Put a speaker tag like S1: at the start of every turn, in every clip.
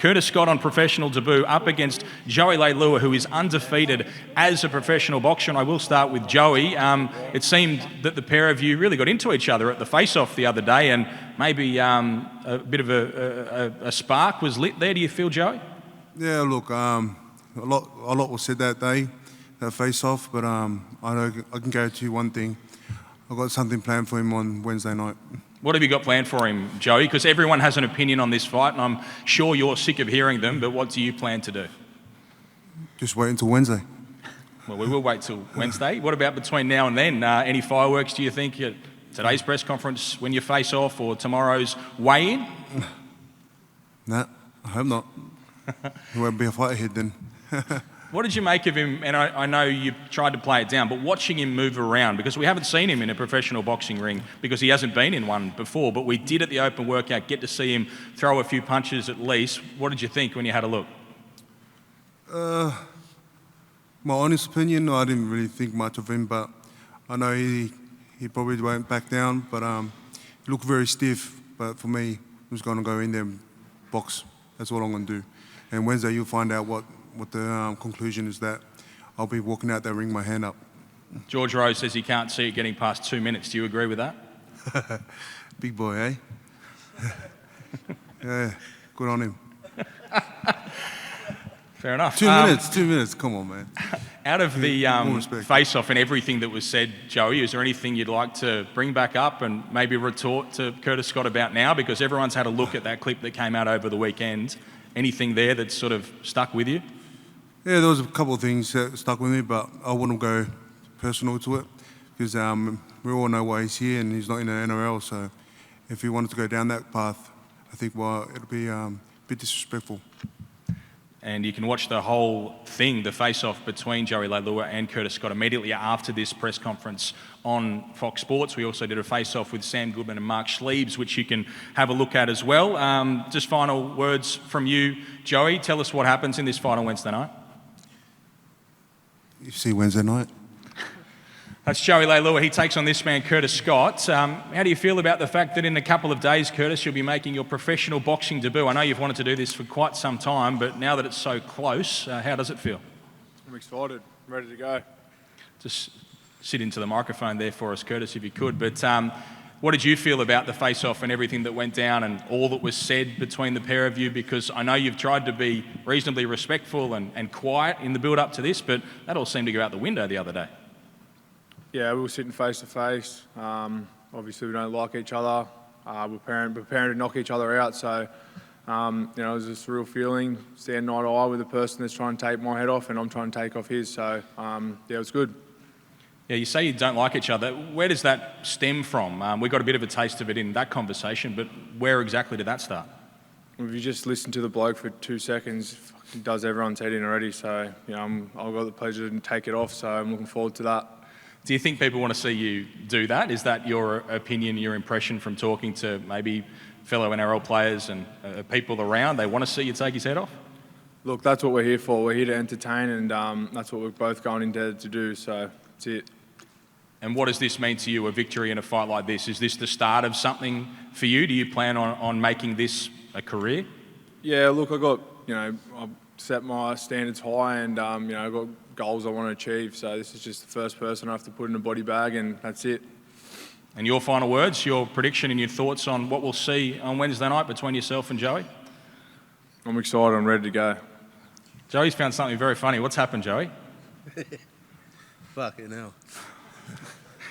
S1: Curtis Scott on professional debut up against Joey Leilua, who is undefeated as a professional boxer. And I will start with Joey. It seemed that the pair of you really got into each other at the face-off the other day, and maybe a bit of a spark was lit there. Do you feel, Joey?
S2: Yeah, look, a lot was said that day, that face-off, but I know I can guarantee you one thing. I've got something planned for him on Wednesday night.
S1: What have you got planned for him, Joey? Because everyone has an opinion on this fight, and I'm sure you're sick of hearing them, but what do you plan to do?
S2: Just wait until Wednesday.
S1: Well, we will wait till Wednesday. What about between now and then? Any fireworks, do you think, at today's press conference when you face off, or tomorrow's weigh-in?
S2: Nah, I hope not. He won't be a fight ahead then.
S1: What did you make of him? And I know you tried to play it down, but watching him move around, because we haven't seen him in a professional boxing ring because he hasn't been in one before, but we did at the open workout get to see him throw a few punches at least. What did you think when you had a look?
S2: My honest opinion, I didn't really think much of him, but I know he probably won't back down, but he looked very stiff. But for me, I was going to go in there and box. That's what I'm going to do. And Wednesday you'll find out what the conclusion is, that I'll be walking out there ring my hand up.
S1: George Rose says he can't see it getting past 2 minutes. Do you agree with that?
S2: Big boy, eh? Yeah, good on him.
S1: Fair enough.
S2: 2 minutes, come on, man.
S1: Out of the face-off and everything that was said, Joey, is there anything you'd like to bring back up and maybe retort to Curtis Scott about now? Because everyone's had a look at that clip that came out over the weekend. Anything there that's sort of stuck with you?
S2: Yeah, there was a couple of things that stuck with me, but I wouldn't go personal to it because we all know why he's here and he's not in the NRL. So if he wanted to go down that path, I think it'll be a bit disrespectful.
S1: And you can watch the whole thing, the face-off between Joey Leilua and Curtis Scott, immediately after this press conference on Fox Sports. We also did a face-off with Sam Goodman and Mark Schleicher, which you can have a look at as well. Just final words from you, Joey. Tell us what happens in this fight on Wednesday night.
S2: You see Wednesday night?
S1: That's Joey Leilua. He takes on this man, Curtis Scott. How do you feel about the fact that in a couple of days, Curtis, you'll be making your professional boxing debut? I know you've wanted to do this for quite some time, but now that it's so close, how does it feel?
S3: I'm excited. I'm ready to go.
S1: Just sit into the microphone there for us, Curtis, if you could. But what did you feel about the face-off and everything that went down and all that was said between the pair of you? Because I know you've tried to be reasonably respectful and quiet in the build-up to this, but that all seemed to go out the window the other day.
S3: Yeah, we were sitting face to face. Obviously, we don't like each other. We're preparing to knock each other out. So, it was just a real feeling, standing eye to eye with the person that's trying to take my head off, and I'm trying to take off his. So, it was good.
S1: Yeah, you say you don't like each other. Where does that stem from? We got a bit of a taste of it in that conversation, but where exactly did that start?
S3: If you just listen to the bloke for 2 seconds, it does everyone's head in already. So, I've got the pleasure to take it off. So, I'm looking forward to that.
S1: Do you think people want to see you do that? Is that your opinion, your impression from talking to maybe fellow NRL players and people around? They want to see you take his head off?
S3: Look, that's what we're here for. We're here to entertain, and that's what we're both going in there to do, so that's it.
S1: And what does this mean to you, a victory in a fight like this? Is this the start of something for you? Do you plan on making this a career?
S3: Yeah, look, I've set my standards high, and, I've got goals I want to achieve. So this is just the first person I have to put in a body bag, and that's it.
S1: And your final words, your prediction and your thoughts on what we'll see on Wednesday night between yourself and Joey?
S3: I'm excited. I'm ready to go.
S1: Joey's found something very funny. What's happened, Joey?
S2: Fucking hell.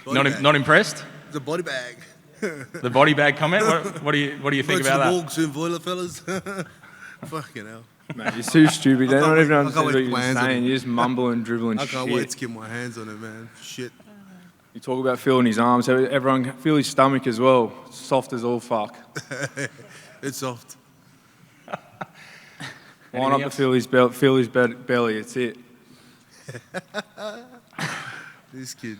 S1: Not impressed?
S2: The body bag.
S1: The body bag comment? What do you think about that?
S2: Soon, boiler fellas. Fucking hell.
S3: Mate, you're too stupid. They don't even understand what you're
S2: hands
S3: saying. You're just mumbling, dribbling
S2: I
S3: shit.
S2: can't wait to get my hands on it, man. Shit.
S3: You talk about feeling his arms. Everyone can feel his stomach as well. Soft as all fuck.
S2: It's soft.
S3: Line up to feel his belly. It's it.
S2: This kid.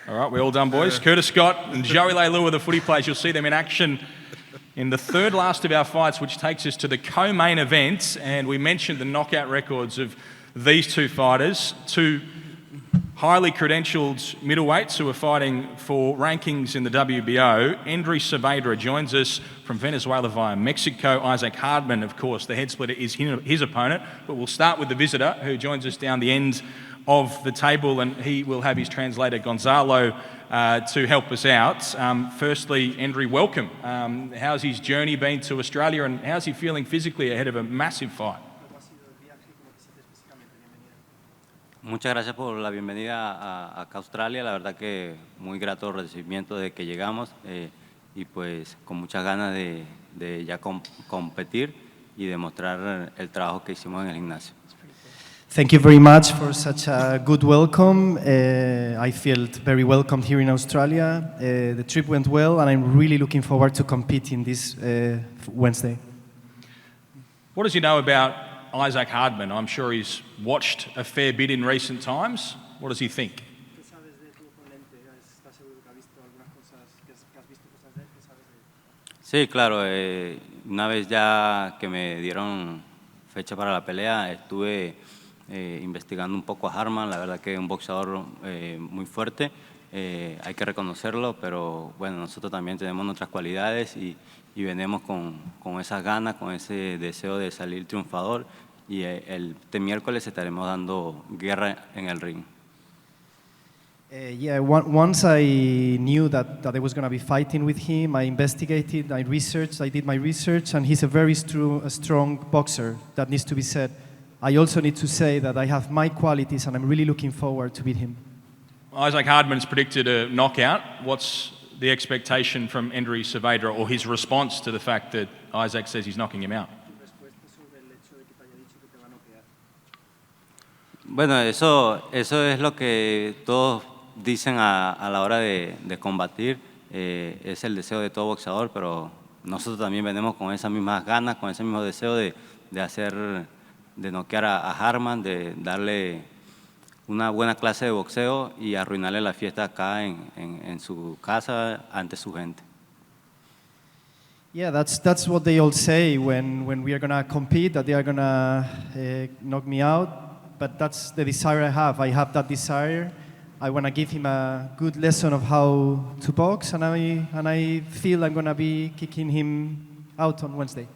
S1: All right, we're all done, boys. Curtis Scott and Joey Leilua, the footy players. You'll see them in action in the third last of our fights, which takes us to the co-main event. And we mentioned the knockout records of these two fighters, two highly credentialed middleweights who are fighting for rankings in the WBO. Endry Seadra joins us from Venezuela via Mexico. Isaac Hardman, of course, the head splitter, is his opponent. But we'll start with the visitor who joins us down the end of the table, and he will have his translator Gonzalo to help us out. Firstly, Endry, welcome. How's his journey been to Australia, and how's he feeling physically ahead of a massive fight?
S4: Muchas gracias por la bienvenida acá a Australia. La verdad que muy grato el recibimiento de que llegamos y pues con muchas ganas de ya competir y demostrar el trabajo que hicimos en el gimnasio.
S5: Thank you very much for such a good welcome. I felt very welcome here in Australia. The trip went well, and I'm really looking forward to competing this Wednesday.
S1: What does he know about Isaac Hardman? I'm sure he's watched a fair bit in recent times. What does he think?
S4: Sí, claro. Una vez ya que me dieron fecha para la pelea, estuve investigando un poco a Hardman. La verdad que es un boxeador muy fuerte, hay que reconocerlo, pero bueno, nosotros también tenemos nuestras cualidades y venimos con esas ganas, con ese deseo de salir triunfador, y este miércoles estaremos dando guerra en el ring.
S5: Once I knew that I was going to be fighting with him, I investigated, I did my research, and he's a very strong boxer, that needs to be said. I also need to say that I have my qualities, and I'm really looking forward to beat him.
S1: Isaac Hardman's predicted a knockout. What's the expectation from Endry Seadra, or his response to the fact that Isaac says he's knocking him out?
S4: Bueno, eso es lo que todos dicen a la hora de combatir. Es el deseo de todo boxeador, pero nosotros también venimos con esas mismas ganas, con ese mismo deseo de noquear a Hardman, de darle una buena clase de boxeo y arruinarle la fiesta acá en su casa ante su gente.
S5: Yeah, that's what they all say when we are going to compete, that they are going to knock me out. But that's the desire I have. I have that desire. I want to give him a good lesson of how to box, and I feel I'm going to be kicking him out on Wednesday.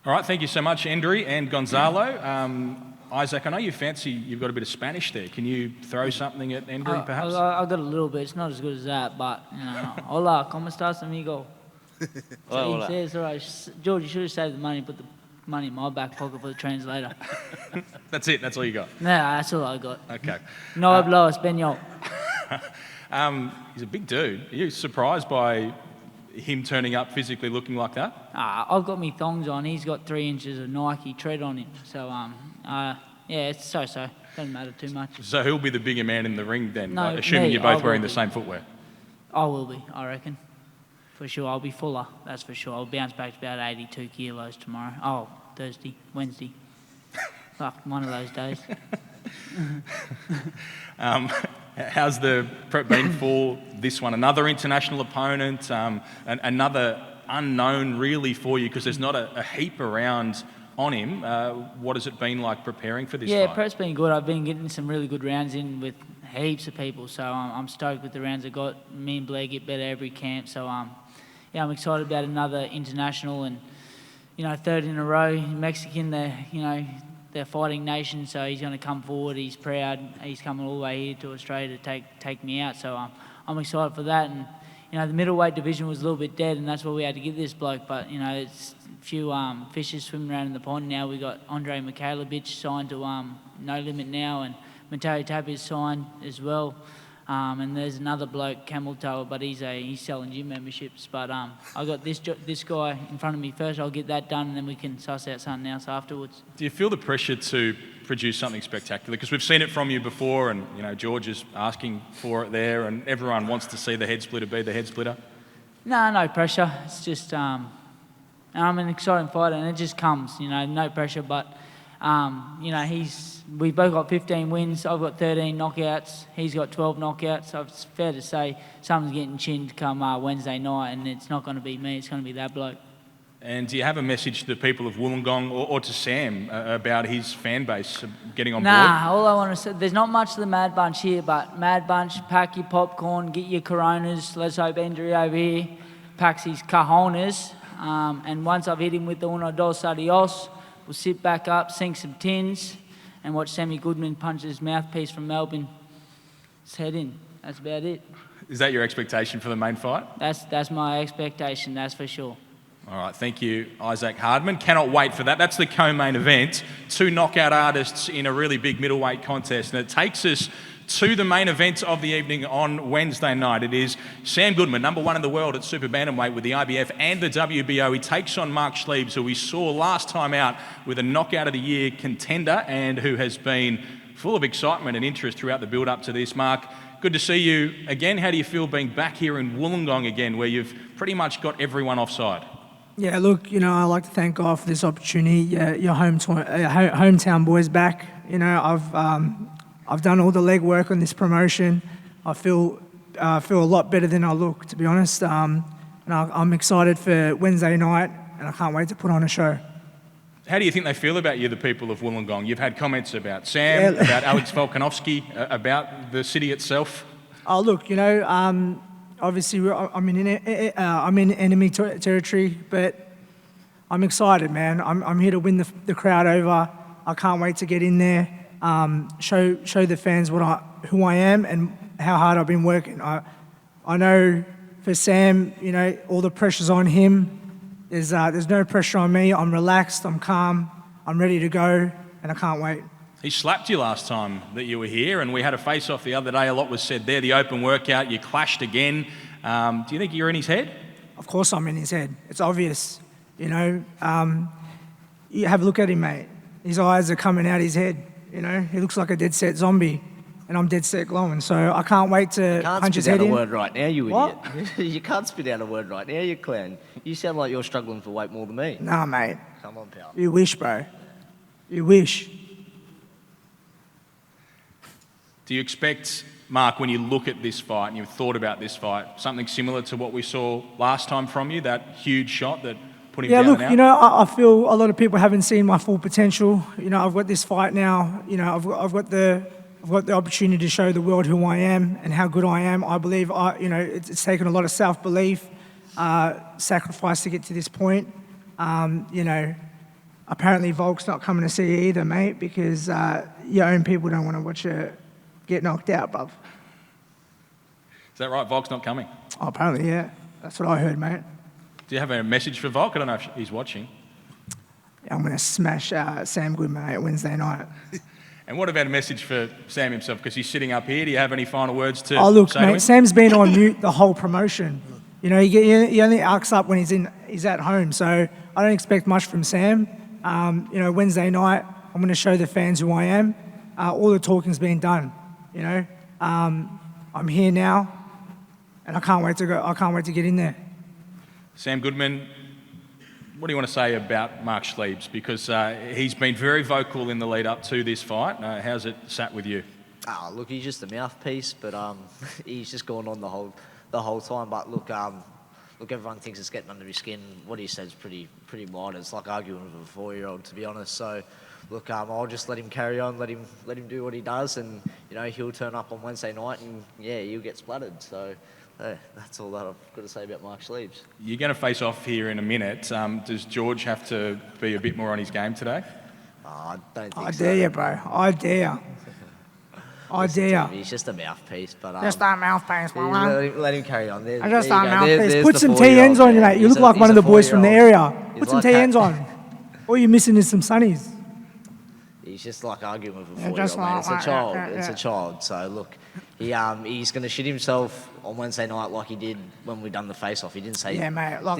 S1: All right, thank you so much, Endry and Gonzalo. Isaac, I know you've got a bit of Spanish there. Can you throw something at Endry, perhaps?
S6: I've got a little bit. It's not as good as that, but, you know. Hola, ¿cómo estás, amigo?
S4: Hola.
S6: He says, all right, George, you should have saved the money, put the money in my back pocket for the translator.
S1: That's it, that's all you got?
S6: Nah, that's all I got.
S1: Okay.
S6: No hablo español.
S1: He's a big dude. Are you surprised by him turning up physically looking like that?
S6: I've got me thongs on. He's got 3 inches of Nike tread on him. So, yeah, it's so-so. Doesn't matter too much.
S1: So he'll be the bigger man in the ring then,
S6: No,
S1: assuming
S6: me,
S1: you're both
S6: I
S1: wearing
S6: will
S1: the
S6: be.
S1: same footwear?
S6: I will be, I reckon. For sure, I'll be fuller, that's for sure. I'll bounce back to about 82 kilos tomorrow. Oh, Wednesday. Fuck, one of those days.
S1: How's the prep been for this one? Another international opponent, another unknown really for you, because there's not a heap around on him. What has it been like preparing for this
S6: Yeah,
S1: fight?
S6: prep's been good. I've been getting some really good rounds in with heaps of people, so I'm stoked with the rounds I got. Me and Blair get better every camp, so yeah, I'm excited about another international, and third in a row. Mexican, they're fighting nation, so he's going to come forward. He's proud. He's coming all the way here to Australia to take me out, so I'm excited for that. And the middleweight division was a little bit dead, and that's why we had to get this bloke. But it's a few fishes swimming around in the pond now. We got Andre Mikhailovich signed to No Limit now, and Mateo Tapia signed as well. And there's another bloke, Camel Toe, but he's selling gym memberships. But I got this guy in front of me first. I'll get that done, and then we can suss out something else afterwards.
S1: Do you feel the pressure to produce something spectacular? Because we've seen it from you before, and George is asking for it there, and everyone wants to see the head splitter be the head splitter.
S6: No pressure. It's just I'm an exciting fighter, and it just comes. No pressure. But we both got 15 wins. I've got 13 knockouts. He's got 12 knockouts. So it's fair to say someone's getting chinned come Wednesday night, and it's not going to be me. It's going to be that bloke.
S1: And do you have a message to the people of Wollongong or to Sam about his fan base getting on board?
S6: Nah, all I want to say, there's not much of the Mad Bunch here, but Mad Bunch, pack your popcorn, get your Coronas. Let's hope Andrew over here packs his cajonas. And once I've hit him with the uno, dos, adios, we'll sit back up, sink some tins, and watch Sammy Goodman punch his mouthpiece from Melbourne. Let's head in. That's about it.
S1: Is that your expectation for the main fight?
S6: That's my expectation, that's for sure.
S1: All right, thank you, Isaac Hardman. Cannot wait for that. That's the co-main event. 2 knockout artists in a really big middleweight contest. And it takes us to the main event of the evening on Wednesday night. It is Sam Goodman, number 1 in the world at super bantamweight with the IBF and the WBO. He takes on Mark Schleicher, who we saw last time out with a knockout of the year contender and who has been full of excitement and interest throughout the build-up to this. Mark, good to see you again. How do you feel being back here in Wollongong again, where you've pretty much got everyone offside?
S7: Yeah, look, I'd like to thank God for this opportunity. Your hometown boys back. I've done all the legwork on this promotion. I feel a lot better than I look, to be honest. And I'm excited for Wednesday night, and I can't wait to put on a show.
S1: How do you think they feel about you, the people of Wollongong? You've had comments about Sam, about Alex Volkanovski, about the city itself.
S7: Oh, look, obviously I'm in enemy territory, but I'm excited, man. I'm here to win the crowd over. I can't wait to get in there, show the fans who I am and how hard I've been working. I know for Sam, all the pressure's on him. There's no pressure on me. I'm relaxed, I'm calm, I'm ready to go, and I can't wait.
S1: He slapped you last time that you were here, and we had a face-off the other day. A lot was said there. The open workout, you clashed again. Do you think you're in his head?
S7: Of course I'm in his head. It's obvious. You have a look at him, mate. His eyes are coming out his head. He looks like a dead set zombie, and I'm dead set glowing. So I can't wait to punch his head in.
S8: You can't spit out a word right now, you
S7: What?
S8: idiot. You can't spit out a word right now, you clown. You sound like you're struggling for weight more than me.
S7: Nah, mate.
S8: Come on, pal.
S7: You wish, bro. You wish.
S1: Do you expect, Mark, when you look at this fight and you've thought about this fight, something similar to what we saw last time from you, that huge shot that put him down
S7: look,
S1: and out?
S7: I feel a lot of people haven't seen my full potential. I've got this fight now. I've got the opportunity to show the world who I am and how good I am. I believe it's taken a lot of self-belief, sacrifice to get to this point. Apparently Volk's not coming to see you either, mate, because your own people don't want to watch you get knocked out, bruv.
S1: Is that right? Volk's not coming?
S7: Oh, apparently, yeah. That's what I heard, mate.
S1: Do you have a message for Volk? I don't know if he's watching.
S7: I'm going to smash Sam Goodman, mate, Wednesday night.
S1: And what about a message for Sam himself? Because he's sitting up here. Do you have any final words to
S7: Oh, look,
S1: say to
S7: mate,
S1: him?
S7: Sam's been on mute the whole promotion. He only arcs up when he's at home. So I don't expect much from Sam. Wednesday night, I'm going to show the fans who I am. All the talking's been done. I'm here now, and I can't wait to go. I can't wait to get in there.
S1: Sam Goodman, what do you want to say about Mark Schleicher? Because he's been very vocal in the lead up to this fight. How's it sat with you?
S8: Look, he's just a mouthpiece, but he's just gone on the whole time. But look, everyone thinks it's getting under his skin. What he says pretty minor. It's like arguing with a 4-year-old, to be honest. So, look, I'll just let him carry on, let him do what he does, and he'll turn up on Wednesday night, and he'll get splattered. So. That's all that I've got to say about Mark Schleicher.
S1: You're going to face off here in a minute. Does George have to be a bit more on his game today?
S8: I don't think
S7: I
S8: so.
S7: dare you, bro. I dare. I dare.
S8: He's just a mouthpiece, but
S7: Just a mouthpiece, man.
S8: let him carry on.
S7: I just a mouthpiece. Put some TNs on you, mate. You look like one of the boys from the area. Put some TNs on. All you're missing is some sunnies.
S8: He's just like arguing with a 4-year-old, mate. It's a child. It's a child. So look, he's going to shit himself on Wednesday night like he did when we done the face-off. He didn't say...
S7: Yeah, mate.
S8: Like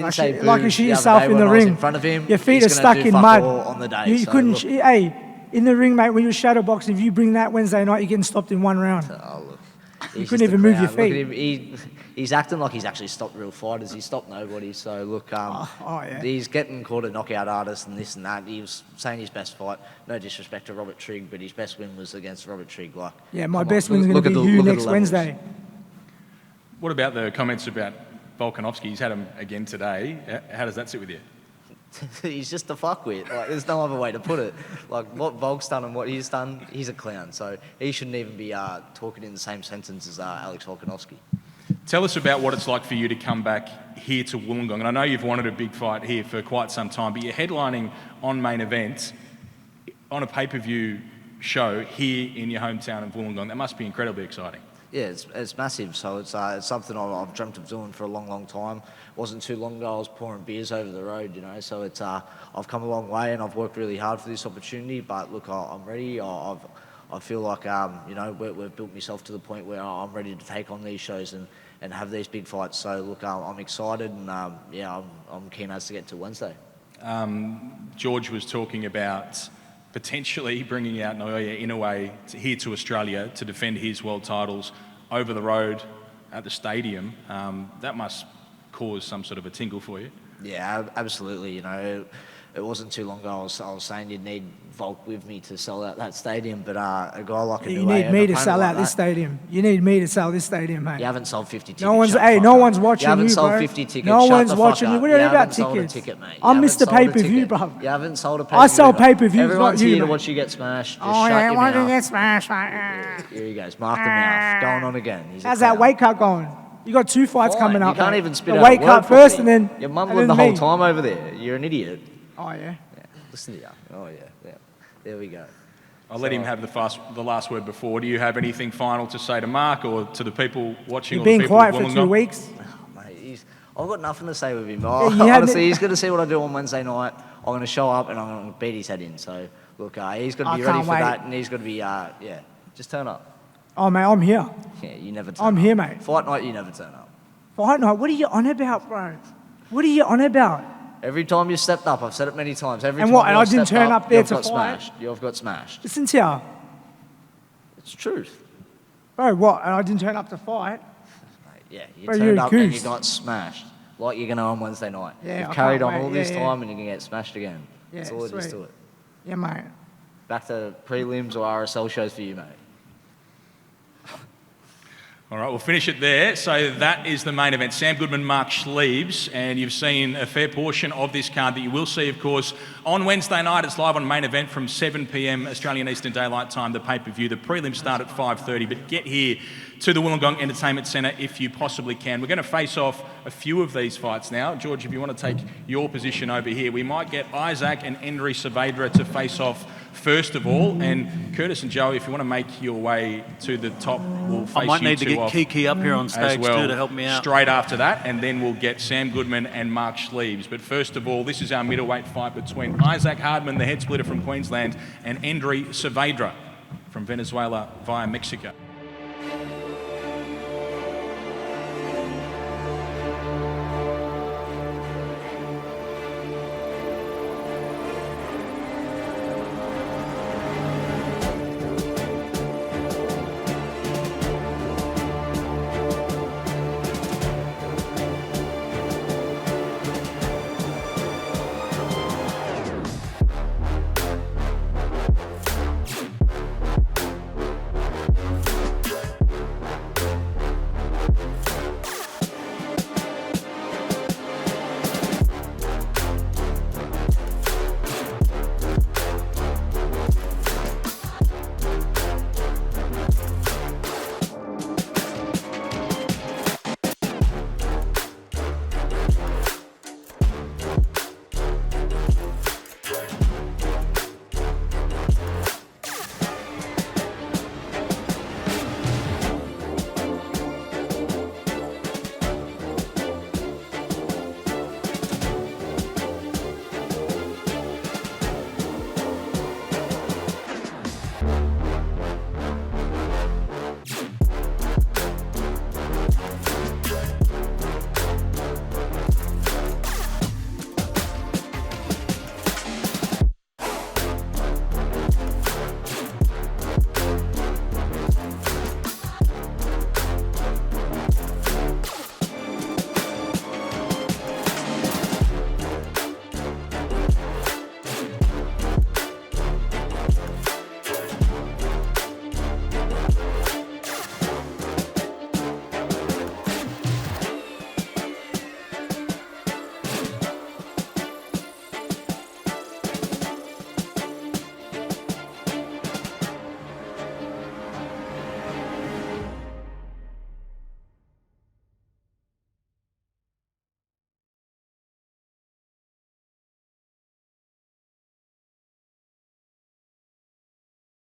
S7: you
S8: shit
S7: yourself in the ring.
S8: In front of him.
S7: Your feet are stuck in mud.
S8: On the day,
S7: you couldn't... Hey, in the ring, mate, when you were shadowboxing, if you bring that Wednesday night, you're getting stopped in one round.
S8: Oh, look.
S7: You couldn't even move your feet.
S8: Look at him. He's acting like he's actually stopped real fighters. He's stopped nobody. So, look,
S7: yeah.
S8: He's getting called a knockout artist and this and that. He was saying his best fight, no disrespect to Robert Trigg, but his best win was against Robert Trigg. Like,
S7: yeah, my best win's going to be you next Wednesday.
S1: What about the comments about Volkanovski? He's had him again today. How does that sit with you?
S8: He's just a fuckwit. Like, there's no other way to put it. Like, what Volk's done and what he's done, he's a clown. So he shouldn't even be talking in the same sentence as Alex Volkanovski.
S1: Tell us about what it's like for you to come back here to Wollongong. And I know you've wanted a big fight here for quite some time, but you're headlining on Main Event on a pay-per-view show here in your hometown of Wollongong. That must be incredibly exciting.
S8: Yeah, it's massive. So it's something I've dreamt of doing for a long, long time. Wasn't too long ago I was pouring beers over the road, you know. So it's I've come a long way and I've worked really hard for this opportunity. But look, I'm ready. I feel like you know we've built myself to the point where I'm ready to take on these shows and have these big fights. So look, I'm excited and yeah, I'm keen as to get to Wednesday.
S1: George was talking about potentially bringing out Naoya Inoue here to Australia to defend his world titles over the road at the stadium. That must cause some sort of a tingle for you.
S8: Yeah, absolutely. You know, it wasn't too long ago I was saying you'd need Volk with me to sell out that stadium, but a guy like
S7: You need me to sell out this stadium. You need me to sell this stadium, mate.
S8: You haven't sold 50 tickets.
S7: No one's watching
S8: you,
S7: you,
S8: haven't sold
S7: bro.
S8: 50 tickets.
S7: No
S8: Shut
S7: one's
S8: the
S7: watching
S8: fuck
S7: you.
S8: up.
S7: What are you
S8: haven't
S7: about
S8: sold
S7: tickets?
S8: A ticket, mate.
S7: I'm
S8: You
S7: Mr.
S8: haven't sold a
S7: Pay-per-view,
S8: ticket.
S7: bro.
S8: You haven't sold a pay-per-view.
S7: I sell pay-per-views,
S8: Everyone's
S7: not you,
S8: here to
S7: mate.
S8: watch you get smashed. Just
S7: Oh,
S8: shut
S7: yeah,
S8: your
S7: why
S8: mouth.
S7: do you get smashed, mate?
S8: Here he goes. Mark the mouth. Going on again. He's a
S7: How's that
S8: clown.
S7: weight cut going? You got 2 fights
S8: Fine.
S7: coming up.
S8: You can't
S7: mate.
S8: even spit
S7: the
S8: out
S7: weight
S8: a
S7: cut
S8: word
S7: first,
S8: properly.
S7: and then
S8: You're
S7: and
S8: mumbling
S7: then
S8: the whole
S7: me.
S8: time over there. You're an idiot.
S7: Oh yeah.
S8: Yeah. Listen to you. Oh yeah. Yeah. There we go.
S1: I'll let him have the last word before. Do you have anything final to say to Mark or to the people watching?
S7: You've
S1: or the
S7: been
S1: people
S7: quiet
S1: of
S7: for 2
S1: Wollongong?
S7: weeks.
S8: Oh, mate, I've got nothing to say with him.
S7: Yeah, you haven't-
S8: Honestly, he's going to see what I do on Wednesday night. I'm going to show up and I'm going to beat his head in. So, look, he's going to
S7: I
S8: be ready
S7: can't
S8: for
S7: wait.
S8: that and he's going to be, yeah, just turn up.
S7: Oh mate, I'm here.
S8: Yeah, you never turn
S7: I'm
S8: up.
S7: here, mate.
S8: Fight night, you never turn up.
S7: Fight night. What are you on about, bro? What are you on about?
S8: Every time you stepped up, I've said it many times. Every
S7: And
S8: time
S7: what, and I
S8: you've
S7: didn't
S8: stepped
S7: turn up there
S8: you've
S7: to
S8: got
S7: fight?
S8: smashed. You've got smashed.
S7: Listen to you.
S8: It's truth.
S7: Bro, what? And I didn't turn up to fight?
S8: Mate, yeah, you
S7: Bro,
S8: turned
S7: you're a
S8: up and you
S7: goose.
S8: got smashed. Like you're going to on Wednesday night.
S7: Yeah,
S8: You've
S7: I
S8: carried
S7: can't
S8: on all
S7: wait.
S8: this
S7: Yeah,
S8: time and you're going to get smashed again.
S7: Yeah,
S8: That's all it is
S7: sweet.
S8: to it.
S7: Yeah, mate.
S8: Back to prelims or RSL shows for you, mate.
S1: All right, we'll finish it there. So that is the main event. Sam Goodman, Mark Schleicher, and you've seen a fair portion of this card that you will see, of course, on Wednesday night. It's live on Main Event from 7 p.m. Australian Eastern Daylight Time, the pay-per-view. The prelims start at 5:30, but get here to the Wollongong Entertainment Centre if you possibly can. We're going to face off a few of these fights now. George, if you want to take your position over here, we might get Isaac and Endri Seadra to face off first of all, and Curtis and Joey, if you want to make your way to the top, we'll face
S9: I might
S1: you
S9: need to
S1: two
S9: get
S1: off
S9: Kiki up here on
S1: as
S9: stage
S1: well,
S9: too to help me out.
S1: straight after that, and then we'll get Sam Goodman and Mark Schleicher. But first of all, this is our middleweight fight between Isaac Hardman, the head splitter from Queensland, and Endri Seadra from Venezuela via Mexico.